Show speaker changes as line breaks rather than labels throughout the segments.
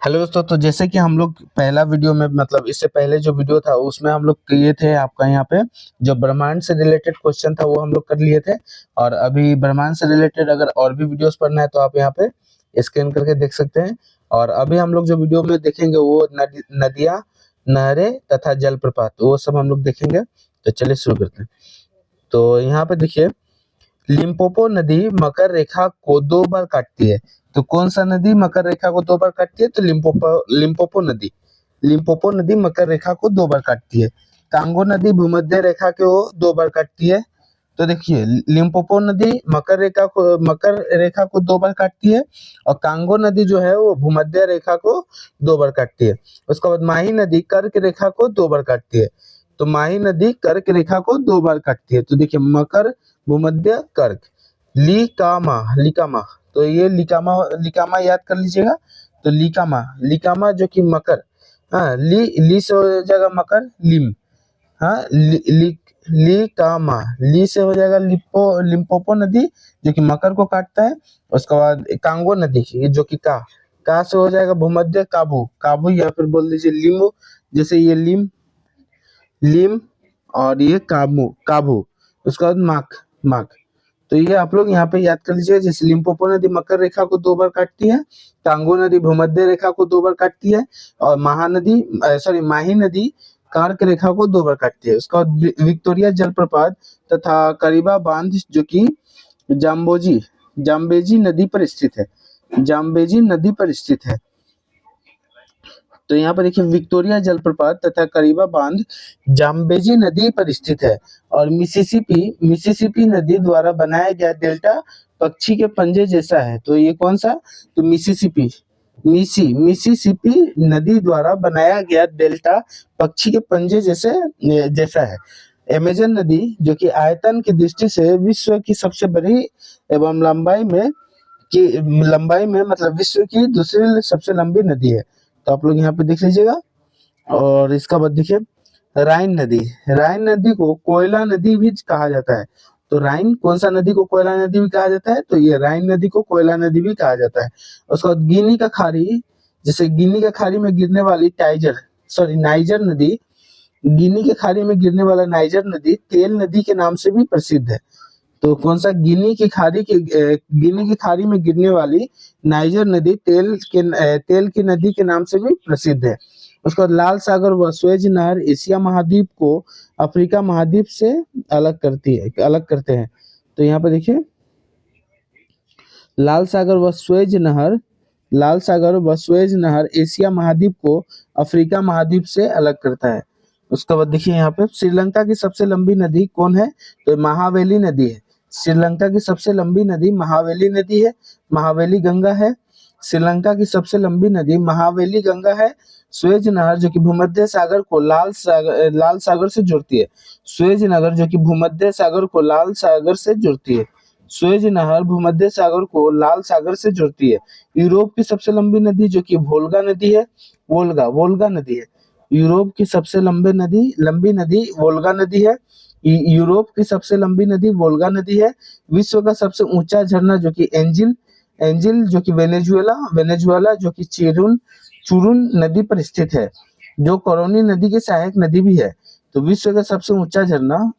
Hello दोस्तों, तो जैसे कि हम लोग पहला वीडियो में मतलब इससे पहले जो वीडियो था उसमें हम लोग किए थे आपका यहाँ पे जो ब्रह्मांड से रिलेटेड क्वेश्चन था वो हम लोग कर लिए थे। और अभी ब्रह्मांड से रिलेटेड अगर और भी वीडियोस पढ़ना है तो आप यहाँ पे स्कैन करके देख सकते हैं। और अभी हम लोग जो वीडियो में देखेंगे वो नदियाँ, नहरें तथा जलप्रपात वो सब हम लोग देखेंगे। तो चलिए शुरू करते हैं। तो यहाँ पे देखिए, लिम्पोपो नदी मकर रेखा को 2 बार काटती है। तो कौन सा नदी मकर रेखा को 2 बार काटती है? तो लिम्पोपो नदी। लिम्पोपो नदी मकर रेखा को 2 बार काटती है। कांगो नदी भूमध्य रेखा को 2 बार काटती है। तो देखिए, लिम्पोपो नदी मकर रेखा को 2 बार काटती है और कांगो नदी जो है वो भूमध्य रेखा को 2 बार काटती है। उसके बाद माही नदी कर्क रेखा को 2 बार काटती है। तो माही नदी कर्क रेखा को 2 बार काटती है। तो देखिए, मकर, भूमध्य, कर्क, लिकामा। तो ये लिकामा याद कर लीजिएगा। तो लिकामा जो कि मकर, हाँ, ली से हो जाएगा मकर, लिम, हाँ, ली से हो जाएगा लिम्पोपो नदी जो कि मकर को काटता है। उसके बाद कांगो नदी जो कि का से हो जाएगा भूमध्य, काबू या फिर बोल दीजिए लिमो। जैसे ये लिम और ये काबू। उसके बाद माख। तो ये आप लोग यहाँ पे याद कर लीजिए। जैसे लिम्पोपो नदी मकर रेखा को 2 बार काटती है, कांगो नदी भूमध्य रेखा को 2 बार काटती है और माही नदी कर्क रेखा को 2 बार काटती है। उसका बाद विक्टोरिया जलप्रपात तथा करीबा बांध जो कि जाम्बेजी नदी पर स्थित है। जाम्बेजी नदी पर स्थित है। तो यहाँ पर देखिए, विक्टोरिया जलप्रपात तथा करीबा बांध जाम्बेजी नदी पर स्थित है। और मिसिसिपी नदी द्वारा बनाया गया डेल्टा पक्षी के पंजे जैसा है। तो ये कौन सा? तो मिसिसिपी नदी द्वारा बनाया गया डेल्टा पक्षी के पंजे जैसा है। अमेजन नदी जो कि आयतन की दृष्टि से विश्व की सबसे बड़ी एवं लंबाई में मतलब विश्व की दूसरी सबसे लंबी नदी है। तो आप लोग यहाँ पे देख लीजिएगा। और इसका बाद देखिए, राइन नदी को कोयला नदी भी कहा जाता है। तो राइन कौन सा नदी को कोयला नदी भी कहा जाता है? तो ये राइन नदी को कोयला नदी भी कहा जाता है। उसके बाद गिनी का खाड़ी, जैसे गिनी का खाड़ी में गिरने वाली नाइजर नदी, गिनी के खाड़ी में गिरने वाला नाइजर नदी तेल नदी के नाम से भी प्रसिद्ध है। तो कौन सा? गिनी की खाड़ी में गिरने वाली नाइजर नदी तेल की नदी के नाम से भी प्रसिद्ध है। उसके बाद लाल सागर व स्वेज नहर एशिया महाद्वीप को अफ्रीका महाद्वीप से अलग करते हैं। तो यहाँ पे देखिए, लाल सागर व स्वेज नहर एशिया महाद्वीप को अफ्रीका महाद्वीप से अलग करता है। उसके बाद देखिए, यहाँ पे श्रीलंका की सबसे लंबी नदी कौन है? तो महावेली नदी है। श्रीलंका की सबसे लंबी नदी महावेली नदी है। महावेली गंगा है। श्रीलंका की सबसे लंबी नदी महावेली गंगा है। स्वेज नहर जो कि भूमध्य सागर को लाल सागर से जोड़ती है। स्वेज नहर जो कि भूमध्य सागर को लाल सागर से जोड़ती है। स्वेज नहर भूमध्य सागर को लाल सागर से जोड़ती है। यूरोप की सबसे लंबी नदी जो कि वोल्गा नदी है, वोल्गा नदी है। यूरोप की सबसे लंबी नदी वोल्गा नदी है। यूरोप की सबसे लंबी नदी वोल्गा नदी है। विश्व का सबसे ऊंचा झरना जो कि एंजिल जो कि वेनेजुएला जो कि चुरुन नदी पर स्थित है, जो करोनी नदी की सहायक नदी भी है। तो विश्व का सबसे ऊंचा झरना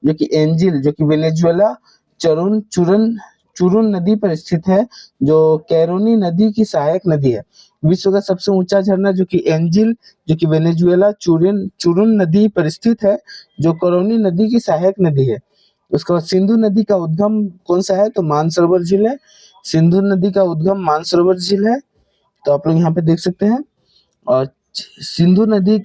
जो कि एंजिल जो कि वेनेजुएला चुरुन नदी पर स्थित है, जो कैरोनी नदी की सहायक नदी है। विश्व का सबसे ऊंचा झरना जो कि एंजिल जो कि वेनेजुएला चुरुन नदी पर स्थित है, जो करोनी नदी की सहायक नदी है। उसके बाद सिंधु नदी का उद्गम कौन सा है? तो मानसरोवर झील है। सिंधु नदी का उद्गम मानसरोवर झील है। तो आप लोग यहाँ पे देख सकते हैं। और सिंधु नदी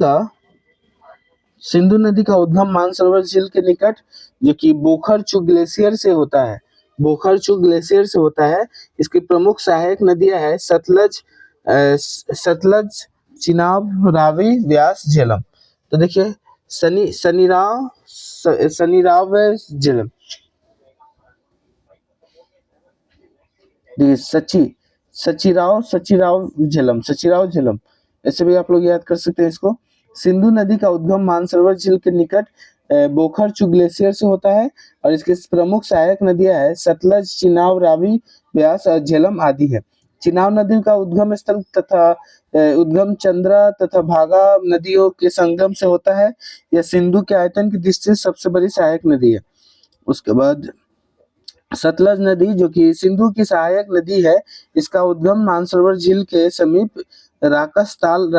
का उद्गम मानसरोवर झील के निकट जो कि बोखरचू ग्लेशियर से होता है। इसकी प्रमुख सहायक नदियां है सतलज, चिनाब, रावी, व्यास, झेलम। तो देखिए, शनिराव झेलम, सचिराव झेलम, ऐसे भी आप लोग याद कर सकते हैं इसको। सिंधु नदी का उद्गम मानसरोवर झील के निकट बोखरचू ग्लेशियर से होता है और इसकी प्रमुख सहायक नदियां है सतलज, चिनाब, रावी, व्यास और झेलम आदि है। चिनाब नदी का उद्गम स्थल तथा उद्गम चंद्रा तथा भागा नदियों के संगम से होता है। यह सिंधु के आयतन की दृष्टि से सबसे बड़ी सहायक नदी है। उसके बाद सतलज नदी जो कि सिंधु की सहायक नदी है, इसका उद्गम मानसरोवर झील के समीप राकस ताल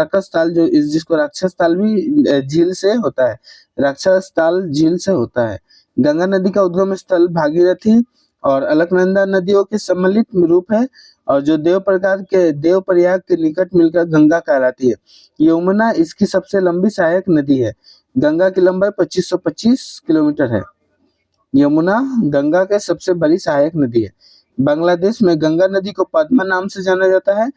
जिसको राक्षस ताल भी झील से होता है, राक्षस ताल झील से होता है। गंगा नदी का उद्गम स्थल भागीरथी और अलकनंदा नदियों के सम्मिलित रूप है और जो देवप्रयाग के निकट मिलकर गंगा कहलाती है। यमुना इसकी सबसे लंबी सहायक नदी है। गंगा की लंबाई 2525 किलोमीटर है। यमुना गंगा के सबसे बड़ी सहायक नदी है। बांग्लादेश में गंगा नदी को पद्मा नाम से जाना जाता है।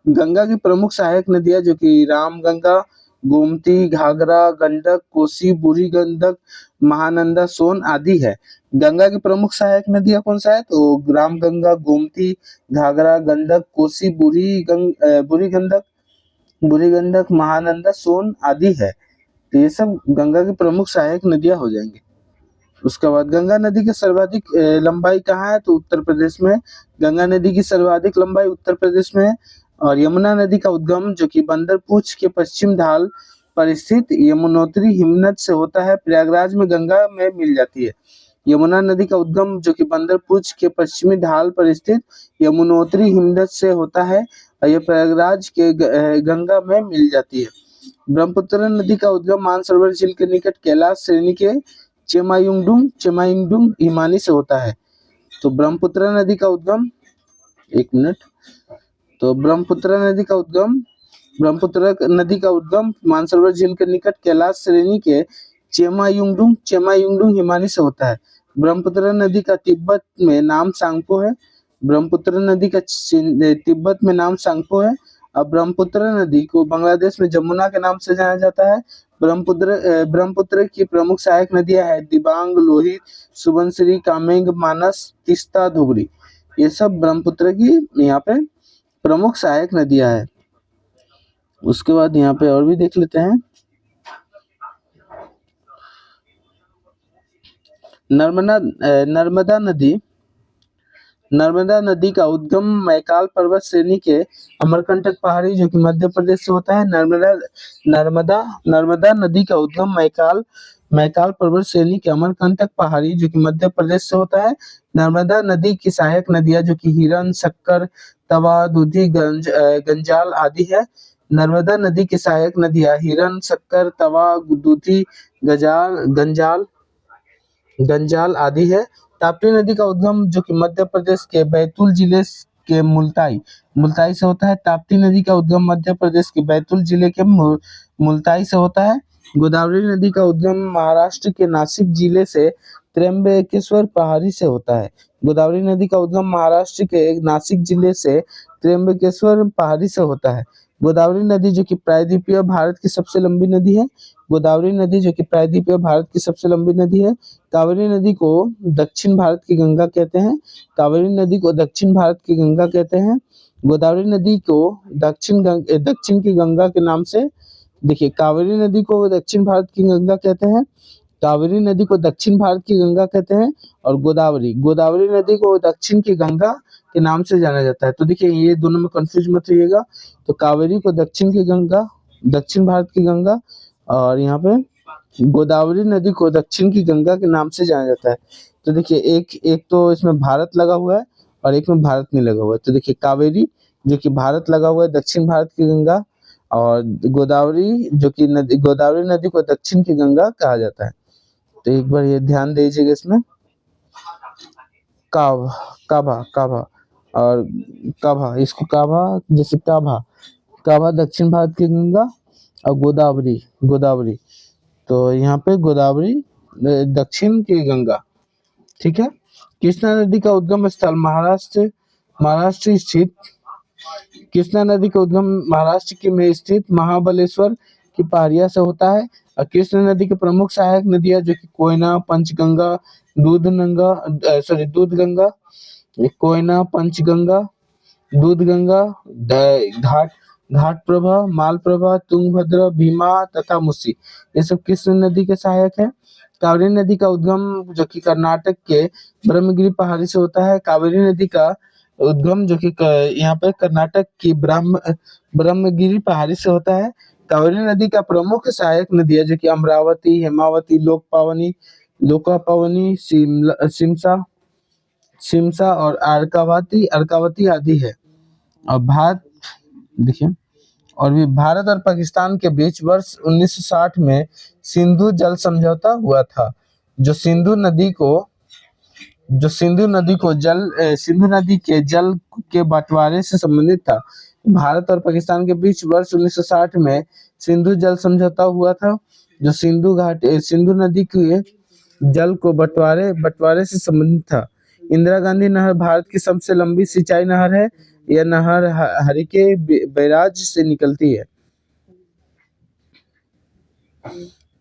गंगा की प्रमुख सहायक नदियां जो कि रामगंगा, गोमती, घाघरा, गंडक, कोसी, बूढ़ी गंडक, महानंदा, सोन आदि है। गंगा की प्रमुख सहायक नदियां कौन सा है? तो रामगंगा, गोमती, घाघरा, गंडक, कोसी, बूढ़ी गंडक, महानंदा, सोन आदि है। तो ये सब गंगा की प्रमुख सहायक नदियां हो जाएंगी। उसके बाद गंगा नदी की सर्वाधिक लंबाई कहाँ है? तो उत्तर प्रदेश में। गंगा नदी की सर्वाधिक लंबाई उत्तर प्रदेश में है। और यमुना नदी का उद्गम जो कि बंदरपूछ के पश्चिम ढाल पर स्थित यमुनोत्री हिमनद से होता है, प्रयागराज में गंगा में मिल जाती है। यमुना नदी का उद्गम जो कि बंदरपूछ के पश्चिमी ढाल पर स्थित यमुनोत्री हिमनद से होता है और यह प्रयागराज के गंगा में मिल जाती है। ब्रह्मपुत्र नदी का उद्गम मानसरोवर झील के निकट कैलाश श्रेणी के चेमायुंगडुंग हिमानी से होता है। तो ब्रह्मपुत्र नदी का उद्गम ब्रह्मपुत्र नदी का उद्गम मानसरोवर झील के निकट कैलाश श्रेणी के चेमायुंगडुंग हिमानी से होता है। ब्रह्मपुत्र नदी का तिब्बत में नाम सांगपो है। और ब्रह्मपुत्र नदी को बांग्लादेश में जमुना के नाम से जाना जाता है। ब्रह्मपुत्र की प्रमुख सहायक नदियां है दिबांग, लोहित, सुबनसिरी, कामेंग, मानस, तीस्ता, धुबरी। ये सब ब्रह्मपुत्र की यहाँ पे प्रमुख सहायक नदियां है। उसके बाद यहाँ पे और भी देख लेते हैं। नर्मदा नदी का उद्गम मैकाल पर्वत श्रेणी के अमरकंटक पहाड़ी जो कि मध्य प्रदेश से होता है। नर्मदा नदी का उद्गम मैकाल पर्वत श्रेणी के अमरकंटक पहाड़ी जो कि मध्य प्रदेश से होता है। नर्मदा नदी की सहायक नदियां जो कि हिरन, शक्कर, तवा, दूधी, गंजाल आदि है। नर्मदा नदी की सहायक नदियां हिरन, शक्कर, तवा, दूधी, गंजाल आदि है। ताप्ती नदी का उद्गम जो कि मध्य प्रदेश के बैतूल जिले के मुल्ताई से होता है। ताप्ती नदी का उद्गम मध्य प्रदेश के बैतूल जिले के मुल्ताई से होता है। गोदावरी नदी का उद्गम महाराष्ट्र के नासिक जिले से त्र्यंबकेश्वर पहाड़ी से होता है। गोदावरी नदी का उद्गम महाराष्ट्र के नासिक जिले से त्र्यंबकेश्वर पहाड़ी से होता है। गोदावरी नदी जो कि प्रायद्वीपीय भारत की सबसे लंबी नदी है। कावेरी नदी को दक्षिण भारत की गंगा कहते हैं। गोदावरी नदी को दक्षिण की गंगा के नाम से देखिए, कावेरी नदी को दक्षिण भारत की गंगा कहते हैं। और गोदावरी नदी को दक्षिण की गंगा के नाम से जाना जाता है। तो देखिए, ये दोनों में कंफ्यूज मत होइएगा। तो कावेरी को दक्षिण भारत की गंगा, और यहाँ पे गोदावरी नदी को दक्षिण की गंगा के नाम से जाना जाता है। तो देखिए, एक तो इसमें भारत लगा हुआ है और एक में भारत नहीं लगा हुआ है। तो देखिए, कावेरी जो कि भारत लगा हुआ है, दक्षिण भारत की गंगा, और गोदावरी नदी को दक्षिण की गंगा कहा जाता है। तो एक बार ये ध्यान दीजिएगा इसमें। काभा दक्षिण भारत की गंगा, और गोदावरी तो यहाँ पे गोदावरी दक्षिण की गंगा, ठीक है। कृष्णा नदी का उद्गम स्थल महाराष्ट्र में स्थित महाबलेश्वर की पहाड़िया से होता है। और कृष्णा नदी की प्रमुख सहायक नदियां जो कि कोयना, पंचगंगा, दूधगंगा, घाटप्रभा, मालप्रभा, तुंगभद्रा, भीमा तथा मुसी, ये सब कृष्ण नदी के सहायक है। कावेरी नदी का उद्गम जो कि कर्नाटक के ब्रह्मगिरी पहाड़ी से होता है। कावेरी नदी का उद्गम जो कि यहाँ पे कर्नाटक की ब्रह्मगिरी पहाड़ी से होता है। कावेरी नदी का प्रमुख सहायक नदी है जो कि अमरावती, हेमावती, लोकापावनी, शिमसा और अर्कावती आदि है। और देखिए और भी भारत और पाकिस्तान के बीच वर्ष 1960 में सिंधु जल समझौता हुआ था, जो सिंधु नदी के जल के बंटवारे से संबंधित था। भारत और पाकिस्तान के बीच वर्ष 1960 में सिंधु जल समझौता हुआ था, जो सिंधु नदी के जल को बंटवारे से संबंधित था। इंदिरा गांधी नहर भारत की सबसे लंबी सिंचाई नहर है। यह नहर हरिके बैराज से निकलती है।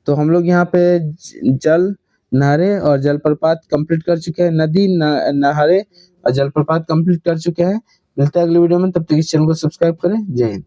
तो हम लोग यहाँ पे जल, नहरें और जलप्रपात कंप्लीट कर चुके हैं। नदी, नहरें और जलप्रपात कंप्लीट कर चुके हैं। मिलते हैं अगले वीडियो में, तब तक इस चैनल को सब्सक्राइब करें। जय हिंद।